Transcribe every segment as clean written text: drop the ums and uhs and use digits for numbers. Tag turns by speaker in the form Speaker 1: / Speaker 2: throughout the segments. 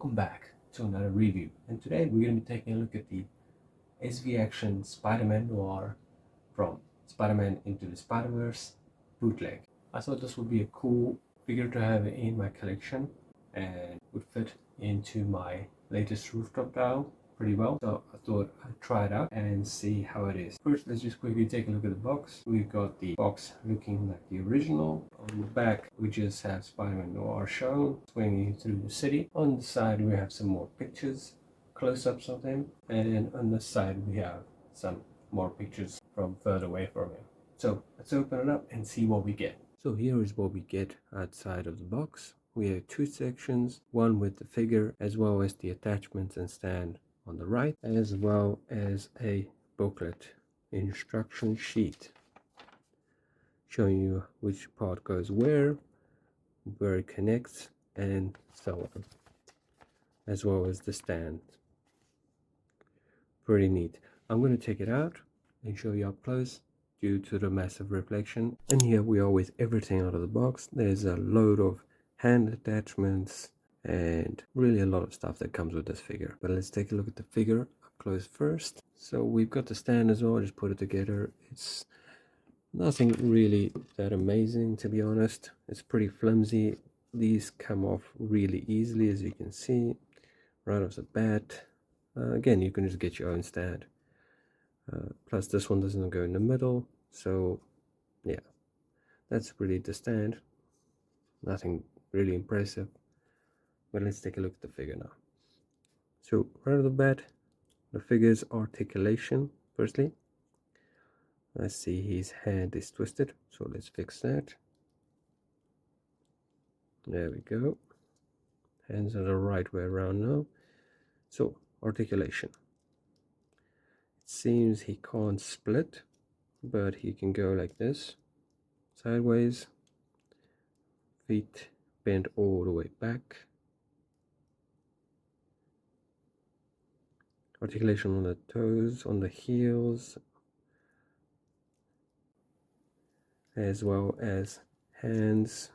Speaker 1: welcome back to another review, and today we're going to be taking a look at the SV Action Spider-Man Noir from Spider-Man Into the Spider-Verse bootleg. I thought this would be a cool figure to have in my collection and would fit into my latest rooftop tile pretty well, so I thought I'd try it out and see how it is. First, let's just quickly take a look at the box. We've got the box looking like the original. On the back we just have Spider-Man Noir shown swinging through the city. On the side we have some more pictures, close-ups of him, and on the side we have some more pictures from further away from him. So let's open it up and see what we get. So here is what we get outside of the box. We have two sections, one with the figure as well as the attachments and stand on the right, as well as a booklet instruction sheet showing you which part goes where it connects, and so on, as well as the stand. Pretty neat. I'm going to take it out and show you up close due to the massive reflection. And here we are with everything out of the box. There's a load of hand attachments and really a lot of stuff that comes with this figure. But let's take a look at the figure up close first. So we've got the stand as well. I just put it together. It's nothing really that amazing, to be honest. It's pretty flimsy. These come off really easily, as you can see right off the bat. Again, you can just get your own stand. Plus this one doesn't go in the middle, so yeah, that's really the stand. Nothing really impressive. But let's take a look at the figure now. So right off the bat, the figure's articulation. Firstly, I see his hand is twisted, so let's fix that. There we go. Hands are the right way around now. So articulation. It seems he can't split, but he can go like this, sideways, feet bent all the way back. Articulation on the toes, on the heels, as well as hands.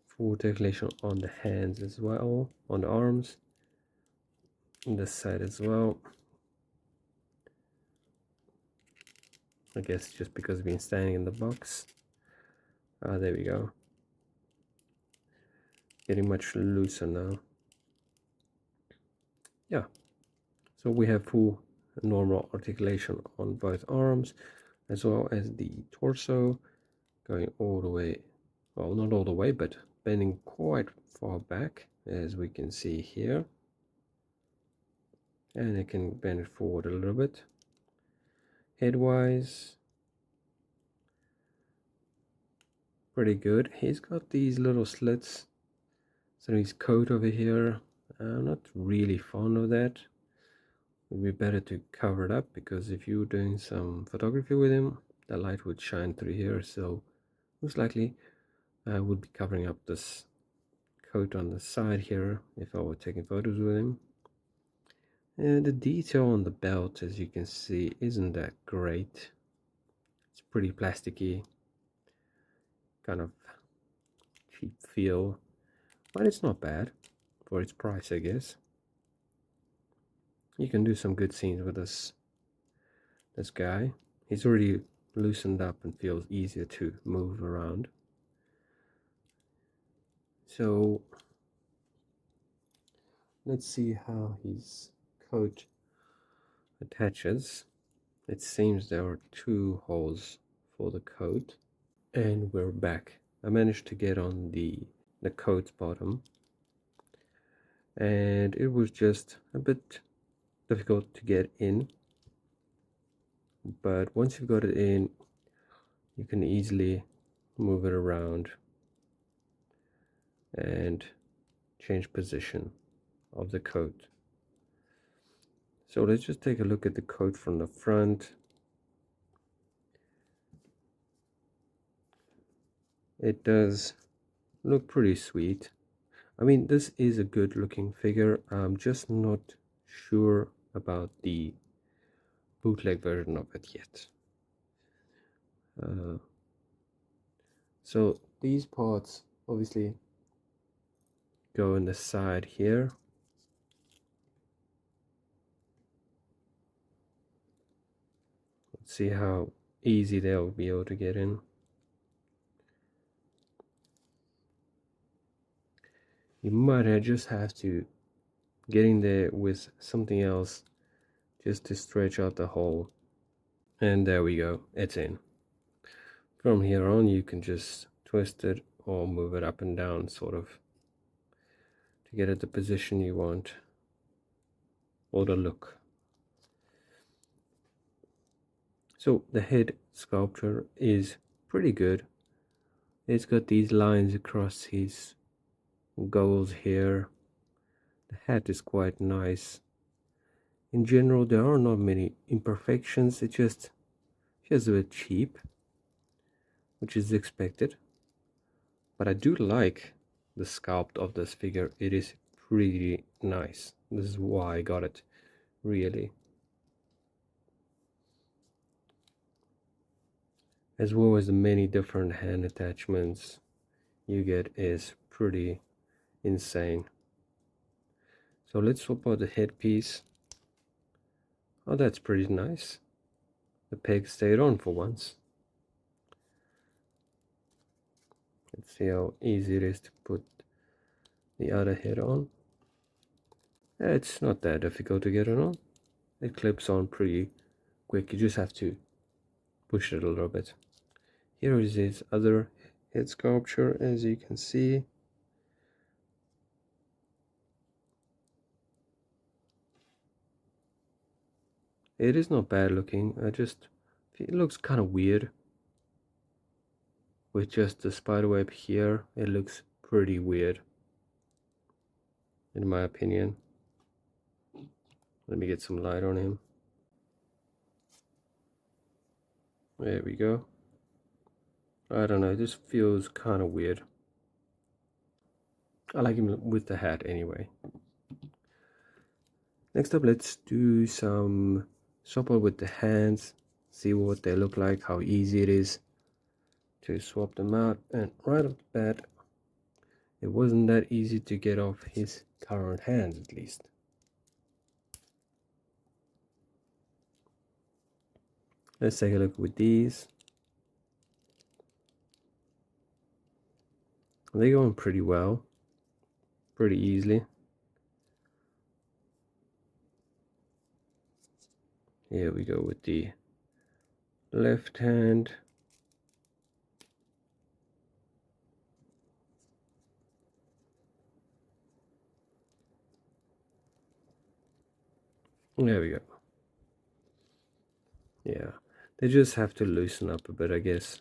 Speaker 1: Full articulation on the hands as well, on the arms, on this side as well. I guess just because I've been standing in the box. There we go. Getting much looser now. Yeah. So we have full normal articulation on both arms, as well as the torso going all the way, well, not all the way, but bending quite far back, as we can see here. And it can bend it forward a little bit. Head-wise, pretty good. He's got these little slits, so his coat over here, I'm not really fond of that. It would be better to cover it up, because if you're doing some photography with him, the light would shine through here, so most likely I would be covering up this coat on the side here if I were taking photos with him. And the detail on the belt, as you can see, isn't that great. It's pretty plasticky, kind of cheap feel, but it's not bad for its price, I guess. You can do some good scenes with this guy. He's already loosened up and feels easier to move around. So let's see how his coat attaches. It seems there are two holes for the coat, and we're back. I managed to get on the coat's bottom, and it was just a bit difficult to get in, but once you've got it in, you can easily move it around and change position of the coat. So let's just take a look at the coat from the front. It does look pretty sweet. I mean, this is a good looking figure. I'm just not sure about the bootleg version of it yet. So these parts obviously go in the side here. Let's see how easy they'll be able to get in. You might just have to get in there with something else just to stretch out the hole. And there we go, it's in. From here on you can just twist it or move it up and down sort of to get at the position you want or the look. So the head sculpture is pretty good. It's got these lines across his goals here. The hat is quite nice. In general, there are not many imperfections. It's just a bit cheap, which is expected. But I do like the sculpt of this figure. It is pretty nice. This is why I got it, really. As well as the many different hand attachments you get is pretty insane. So let's swap out the headpiece. Oh, that's pretty nice. The peg stayed on for once. Let's see how easy it is to put the other head on. It's not that difficult to get it on. It clips on pretty quick. You just have to push it a little bit. Here is his other head sculpture, as you can see. It is not bad looking. It looks kind of weird with just the spiderweb here. It looks pretty weird, in my opinion. Let me get some light on him. There we go. I don't know, this feels kind of weird. I like him with the hat anyway. Next up, let's do some swap out with the hands, see what they look like, how easy it is to swap them out. And right off the bat, it wasn't that easy to get off his current hands, at least. Let's take a look with these. They're going pretty well, pretty easily. Here we go with the left hand. There we go. Yeah, they just have to loosen up a bit, I guess.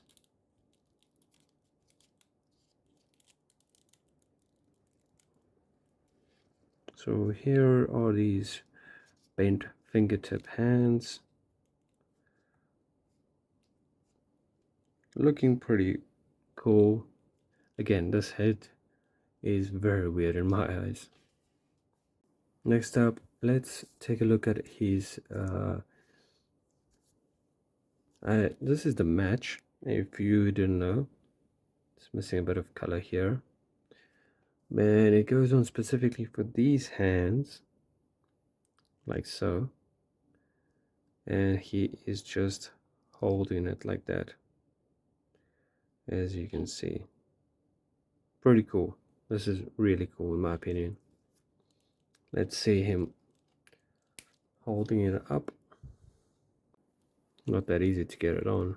Speaker 1: So here are these bent fingertip hands. Looking pretty cool. Again, this head is very weird in my eyes. Next up, let's take a look at his this is the match, if you didn't know. It's missing a bit of color here. And it goes on specifically for these hands, like so. And he is just holding it like that, as you can see. Pretty cool. This is really cool in my opinion. Let's see him holding it up. Not that easy to get it on.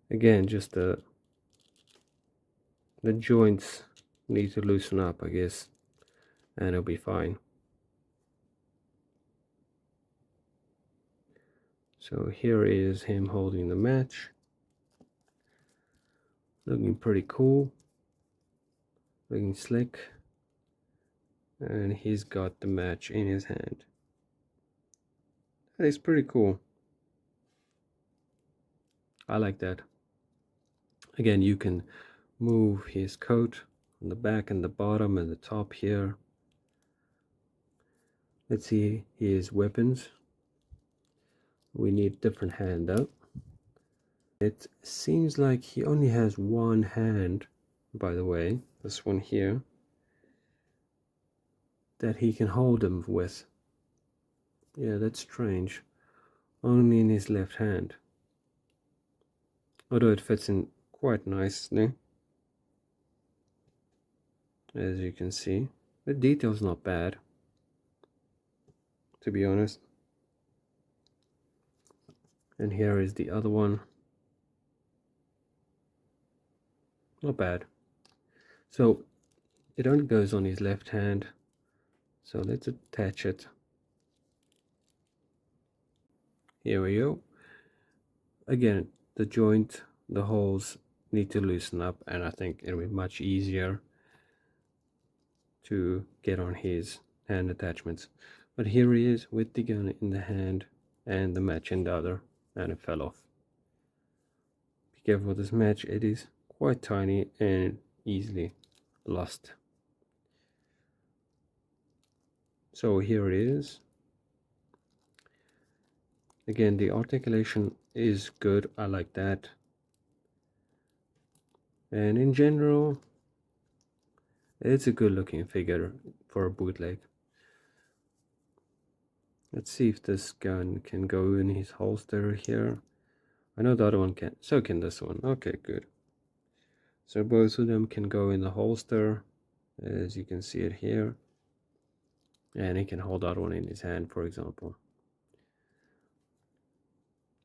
Speaker 1: Again, just the joints need to loosen up, I guess, and it'll be fine. So here is him holding the match. Looking pretty cool. Looking slick. And he's got the match in his hand. That is pretty cool. I like that. Again, you can move his coat on the back and the bottom and the top here. Let's see his weapons. We need different hand though. It seems like he only has one hand by the way, this one here, that he can hold them with. Yeah, that's strange. Only in his left hand. Although it fits in quite nicely, as you can see. The detail's not bad, to be honest. And here is the other one. Not bad. So it only goes on his left hand. So let's attach it. Here we go. Again, the joint, the holes need to loosen up, and I think it'll be much easier to get on his hand attachments. But here he is with the gun in the hand and the match in the other, and it fell off. Be careful with this match, it is quite tiny and easily lost. So here it is. Again, the articulation is good, I like that. And in general, it's a good looking figure for a bootleg. Let's see if this gun can go in his holster here. I know the other one can, so can this one. Okay, good. So both of them can go in the holster, as you can see it here. And he can hold that one in his hand, for example.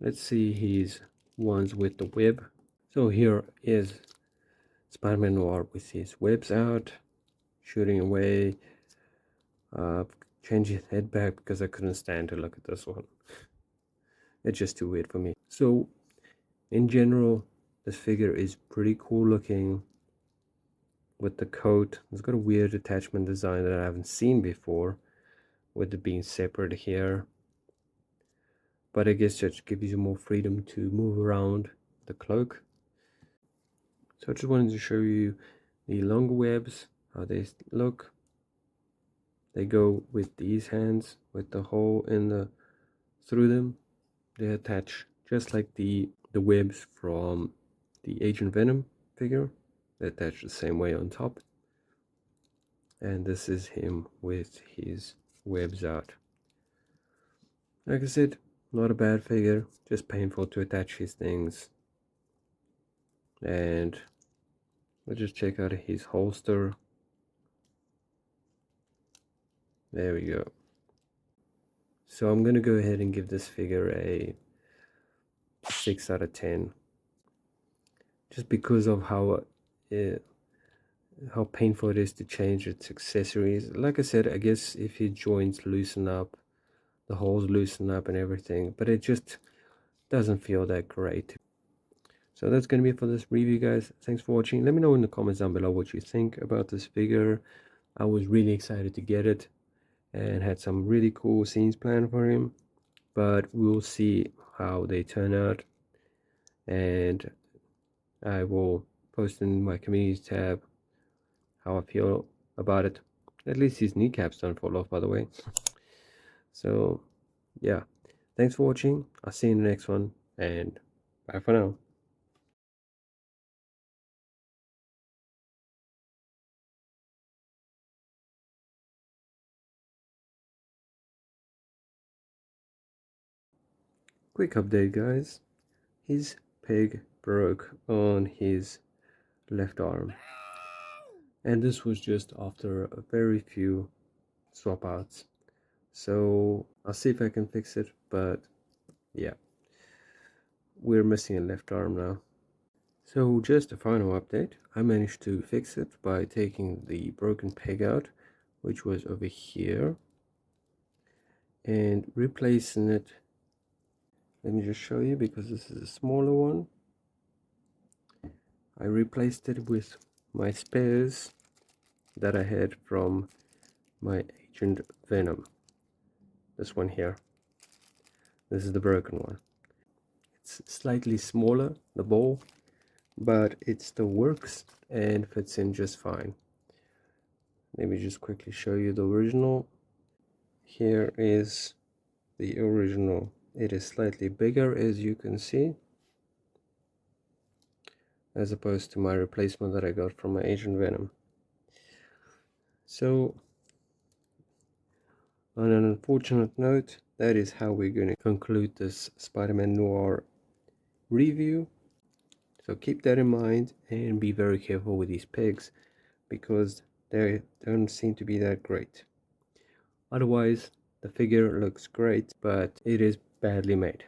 Speaker 1: Let's see his ones with the web. So here is Spider-Man Noir with his webs out, shooting away. Change his head back because I couldn't stand to look at this one. It's just too weird for me. So in general, this figure is pretty cool looking with the coat. It's got a weird attachment design that I haven't seen before, with it being separate here. But I guess just gives you more freedom to move around the cloak. So I just wanted to show you the longer webs, how they look. They go with these hands with the hole in the through them. They attach just like the webs from the Agent Venom figure. They attach the same way on top. And this is him with his webs out. Like I said, not a bad figure, just painful to attach his things. And let's just check out his holster. There we go. So I'm gonna go ahead and give this figure a 6 out of 10, just because of how painful it is to change its accessories. Like I said, I guess if your joints loosen up, the holes loosen up and everything, but it just doesn't feel that great. So that's going to be it for this review, guys. Thanks for watching. Let me know in the comments down below what you think about this figure. I was really excited to get it and had some really cool scenes planned for him, but we'll see how they turn out, and I will post in my community tab how I feel about it. At least his kneecaps don't fall off, by the way. So yeah, thanks for watching. I'll see you in the next one, and bye for now. Quick update, guys. His peg broke on his left arm, and this was just after a very few swap outs. So I'll see if I can fix it, but yeah, we're missing a left arm now. So just a final update, I managed to fix it by taking the broken peg out, which was over here, and replacing it. Let me just show you, because this is a smaller one. I replaced it with my spares that I had from my Agent Venom. This one here. This is the broken one. It's slightly smaller, the ball, but it still works and fits in just fine. Let me just quickly show you the original. Here is the original. It is slightly bigger, as you can see, as opposed to my replacement that I got from my Asian Venom. So on an unfortunate note, that is how we're going to conclude this Spider-Man Noir review. So keep that in mind and be very careful with these pegs, because they don't seem to be that great. Otherwise, the figure looks great, but it is badly made.